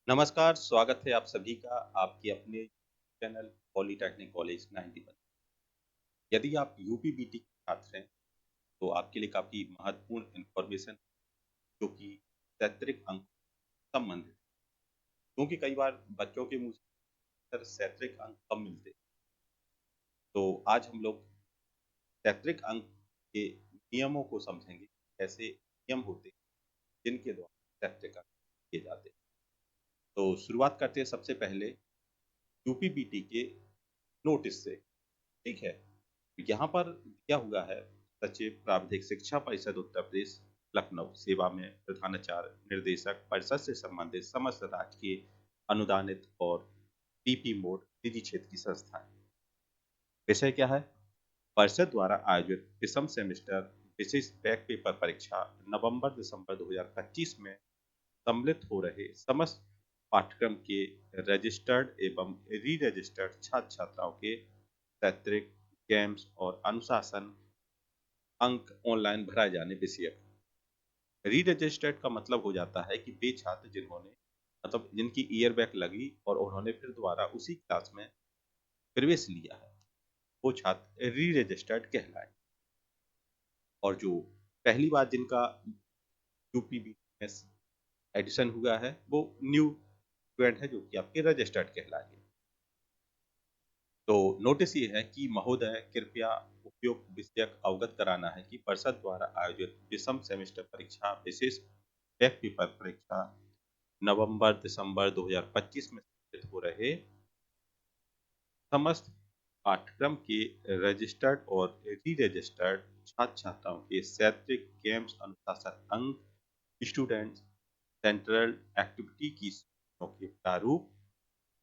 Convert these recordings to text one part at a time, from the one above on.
नमस्कार, स्वागत है आप सभी का आपके अपने चैनल पॉलिटेक्निक कॉलेज 90 पर। यदि आप यूपीबीटी के छात्र हैं, तो आपके लिए काफ़ी महत्वपूर्ण इन्फॉर्मेशन जो कि सैद्धांतिक अंक संबंधित है। क्योंकि कई बार बच्चों के मुँह से अक्सर सैद्धांतिक अंक कम मिलते हैं, तो आज हम लोग सैद्धांतिक अंक के नियमों को समझेंगे। ऐसे नियम होते हैं जिनके द्वारा सैद्धांतिक अंक किए जाते हैं। तो शुरुआत करते हैं सबसे पहले यूपीबीटी के नोटिस से। ठीक है। यहाँ पर दिया हुआ है सचिव प्राविधिक शिक्षा परिषद उत्तर प्रदेश लखनऊ सेवा में प्रधानाचार्य निर्देशक परिषद से संबंधित समस्त राजकीय अनुदानित और पीपी मोड निजी क्षेत्र की संस्थाएं। विषय क्या है? परिषद द्वारा आयोजित विषम सेमेस्टर विशेष बैक पेपर परीक्षा नवंबर दिसंबर 2025 में सम्मिलित हो रहे समस्त पाठ्यक्रम के रजिस्टर्ड एवं री रजिस्टर्ड छात्र छात्राओं के सैद्धांतिक गेम्स और अनुशासन अंक ऑनलाइन भराए जाने विषयक। री रजिस्टर्ड का मतलब हो जाता है कि वे छात्र जिन्होंने मतलब जिनकी ईयर बैक लगी और उन्होंने फिर दोबारा उसी क्लास में प्रवेश लिया है, वो छात्र री रजिस्टर्ड कहलाए। और जो पहली बार जिनका यूपीबीएस एडिशन हुआ है, वो न्यू स्टूडेंट है जो कि आपके रजिस्टर्ड कहलाएंगे। तो नोटिस ये है कि महोदय कृपया उपयुक्त विषयक अवगत कराना है कि परिषद द्वारा आयोजित विषम सेमेस्टर परीक्षा विशेष बैक पेपर परीक्षा नवंबर दिसंबर 2025 में संचालित हो रहे समस्त पाठ्यक्रम के रजिस्टर्ड और री रजिस्टर्ड छात्र छात्राओं के सैद्धांतिक गेम्स अनुशासन अंक स्टूडेंट सेंट्रल एक्टिविटी की सूचनाओं के प्रारूप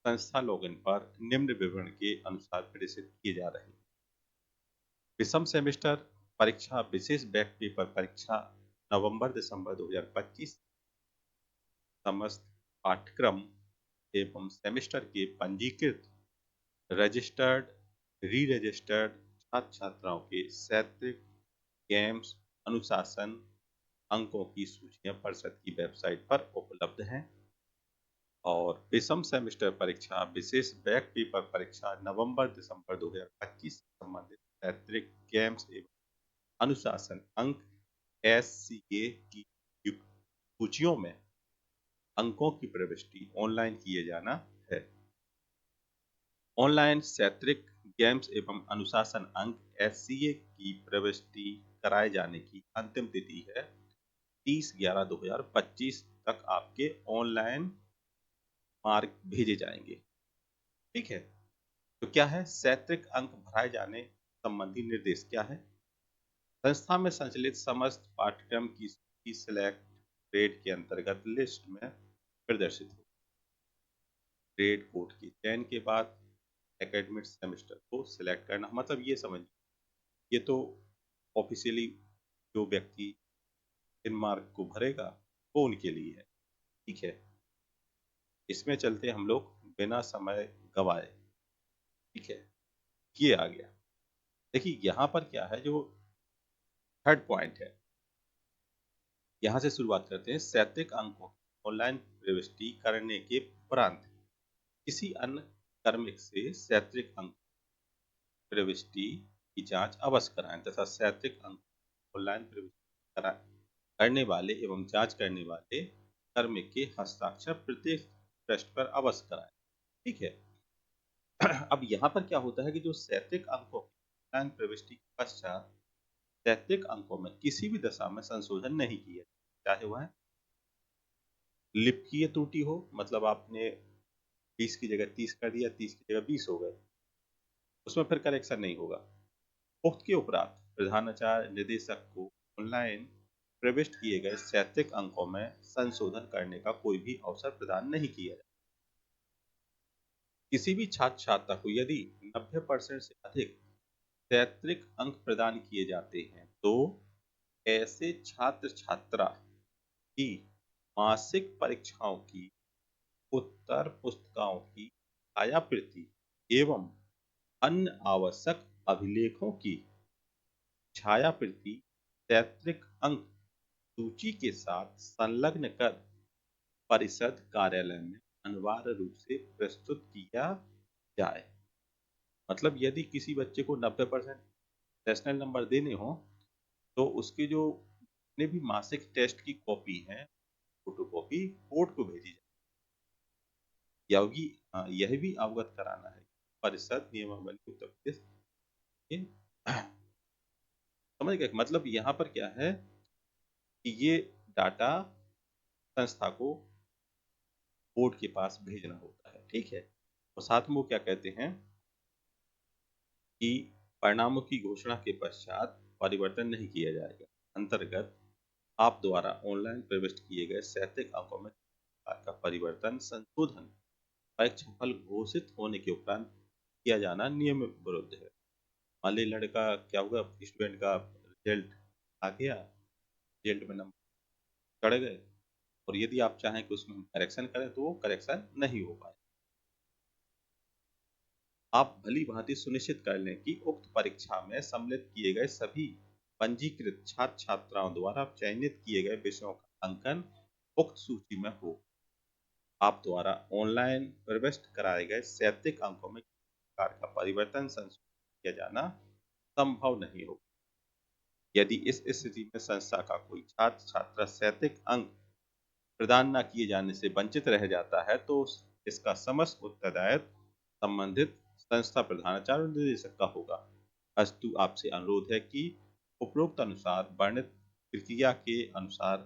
संस्था लॉगिन पर निम्न विवरण के अनुसार प्रेषित किए जा रहे हैं। विषम सेमेस्टर परीक्षा विशेष बैक पेपर परीक्षा नवंबर दिसंबर 2025 समस्त पाठ्यक्रम एवं सेमेस्टर के पंजीकृत रजिस्टर्ड री रजिस्टर्ड छात्र छात्राओं के सैद्धांतिक गेम्स अनुशासन अंकों की सूचियां परिषद की वेबसाइट पर उपलब्ध हैं। और विषम सेमेस्टर परीक्षा विशेष बैक पेपर परीक्षा नवंबर दिसंबर 2025 से संबंधित सैद्धांतिक गेम्स एवं अनुशासन अंक एससीए की युक्त सूचियों में अंकों की प्रविष्टि ऑनलाइन किए जाना है। ऑनलाइन सैद्धांतिक गेम्स एवं अनुशासन अंक एससीए की प्रविष्टि कराए जाने की अंतिम तिथि है 30/11/2025 तक आपके ऑनलाइन मार्क भेजे जाएंगे। ठीक है। तो क्या है सैद्धांतिक अंक भराए जाने संबंधी निर्देश क्या है? संस्था में संचालित समस्त पाठ्यक्रम की सूची सिलेक्ट ग्रेड के अंतर्गत लिस्ट में प्रदर्शित हो। ग्रेड कोड के चयन के बाद एकेडमिक सेमेस्टर को सिलेक्ट करना, मतलब ये समझिए ये तो ऑफिशियली जो व्यक्ति इन मार्क को भरेगा वो उनके लिए है। ठीक है। इसमें चलते हम लोग बिना समय गवाए। ठीक है। ये आ गया। देखिए यहाँ पर क्या है जो थर्ड पॉइंट है, यहाँ से शुरुआत करते हैं। सैद्धांतिक अंकों ऑनलाइन प्रविष्टि करने के उपरांत किसी अन्य कार्मिक से सैद्धांतिक अंक प्रविष्टि की जांच अवश्य कराएं तथा सैद्धांतिक अंक ऑनलाइन प्रविष्टि करने वाले एवं जांच करने वाले कार्मिक के हस्ताक्षर प्रत्येक पृष्ठ पर अवश्य कराएं। ठीक है। अब यहाँ पर क्या होता है कि जो सैद्धांतिक अंकों की ऑनलाइन प्रविष्टि के पश्चात सैद्धांतिक अंकों में किसी भी दशा में संशोधन नहीं किया, चाहे वह लिपकीय त्रुटि हो, मतलब आपने 20 की जगह 30 कर दिया, 30 की जगह 20 हो गए, उसमें फिर करेक्शन नहीं होगा। उक्त के उपरांत प्रधानाचार्य निदेशक को ऑनलाइन प्रविष्ट किए गए सैद्धांतिक अंकों में संशोधन करने का कोई भी अवसर प्रदान नहीं किया जाए। किसी भी छात्र छात्रा को यदि 90% से अधिक सैद्धांतिक अंक प्रदान किए जाते हैं तो ऐसे छात्र छात्रा की मासिक परीक्षाओं की उत्तर पुस्तिकाओं की छायाप्रति एवं अन्य आवश्यक अभिलेखों की छायाप्रति सैद्धांतिक अंक सूची के साथ संलग्न कर परिषद कार्यालय में अनिवार्य रूप से प्रस्तुत किया जाए। मतलब यदि किसी बच्चे को 90% नेशनल नंबर देने हो तो उसके जो जितने भी मासिक टेस्ट की कॉपी है, फोटोकॉपी बोर्ड को भेजी जाए। यह भी अवगत कराना है परिषद नियमावली उत्तर प्रदेश के समझ गए। मतलब यहाँ पर क्या है कि ये डाटा संस्था को बोर्ड के पास भेजना होता है, ठीक है। और साथ में वो क्या कहते हैं कि परिणामों की घोषणा के पश्चात परिवर्तन नहीं किया जाएगा। अंतर्गत आप द्वारा ऑनलाइन प्रविष्ट किए गए शैक्षिक अंकों में का परिवर्तन संशोधन परीक्षा फल घोषित होने के उपरांत किया जाना नियम विरुद्ध है। मान ली लड़का क्या होगा, स्टूडेंट का रिजल्ट आ गया, रिजल्ट में नंबर चढ़ गए, और यदि आप चाहें कि उसमें हम करेक्शन करें तो वो करेक्शन नहीं हो पाए। आप भली भांति सुनिश्चित कर लें कि उक्त परीक्षा में सम्मिलित किए गए सभी पंजीकृत छात्र छात्राओं द्वारा चयनित किए गए विषयों का अंकन उक्त सूची में हो। आप द्वारा ऑनलाइन प्रविष्ट कराए गए शैक्षिक अंकों में किसी प्रकार का परिवर्तन संशोधन किया जाना संभव नहीं हो। यदि इस स्थिति में संस्था का कोई छात्र छात्रा शैक्षिक अंक प्रदान न किए जाने से वंचित रह जाता है तो इसका समस्त उत्तरदायित्व संबंधित संस्था प्रधानाचार्य और निदेशक का होगा। अस्तु आपसे अनुरोध है कि उपरोक्त अनुसार वर्णित प्रक्रिया के अनुसार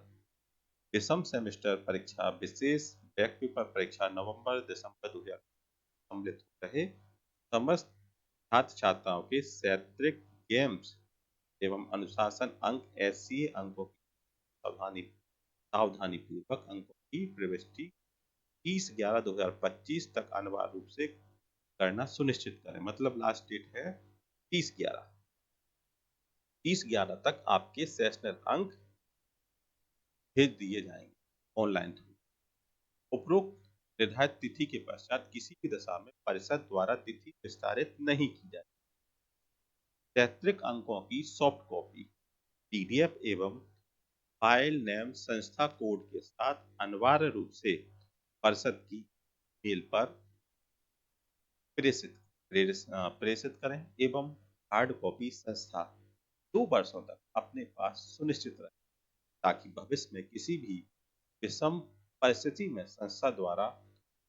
विषम सेमेस्टर परीक्षा विशेष बैक पेपर परीक्षा नवंबर दिसंबर 2000 सम्मिलित हो रहे समस्त छात्र छात्राओं के शैक्षिक गेम्स एवं अनुशासन अंक एससीए अंकों की सावधानी सावधानी पूर्वक अंकों की प्रविष्टि 30/11/2025 तक अनिवार्य रूप से करना सुनिश्चित करें। मतलब लास्ट डेट है 30/11। 30/11 तक आपके सेशनल अंक भेज दिए जाएंगे ऑनलाइन थ्रू। उपरोक्त निर्धारित तिथि के पश्चात किसी भी दशा में परिषद द्वारा तिथि विस्तारित नहीं की जाए। शैक्षिक अंकों की सॉफ्ट कॉपी पीडीएफ एवं फाइल नेम संस्था कोड के साथ अनिवार्य रूप से परिषद की मेल पर प्रेषित प्रेषित करें एवं हार्ड कॉपी संस्था 2 वर्षों तक अपने पास सुनिश्चित रखें ताकि भविष्य में किसी भी विषम परिस्थिति में संस्था द्वारा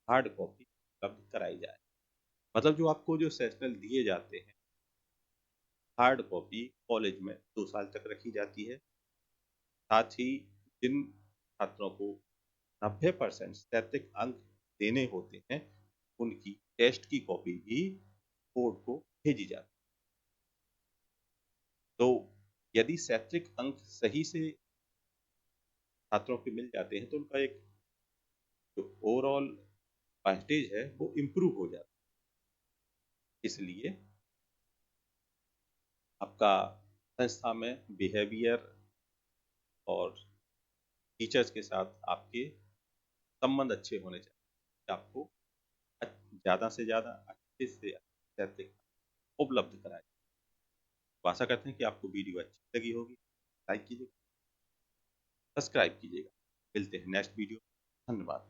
हार्ड कॉपी उपलब्ध कराई जाए। मतलब जो आपको जो सेशनल दिए जाते हैं हार्ड कॉपी कॉलेज में 2 साल तक रखी जाती है। साथ ही जिन छात्रों को 90% शैक्षिक अंक देने होते हैं उनकी टेस्ट की कॉपी भी बोर्ड को भेजी जाती है। तो यदि शैक्षिक अंक सही से छात्रों के मिल जाते हैं तो उनका एक जो ओवरऑल परसेंटेज है वो इम्प्रूव हो जाता है। इसलिए आपका संस्था में बिहेवियर और टीचर्स के साथ आपके संबंध अच्छे होने चाहिए। आपको ज़्यादा से ज़्यादा अच्छे से शैक्षिक उपलब्ध कराए। तो आशा करते हैं कि आपको वीडियो अच्छी लगी होगी। लाइक कीजिएगा, सब्सक्राइब कीजिएगा। मिलते हैं नेक्स्ट वीडियो। धन्यवाद।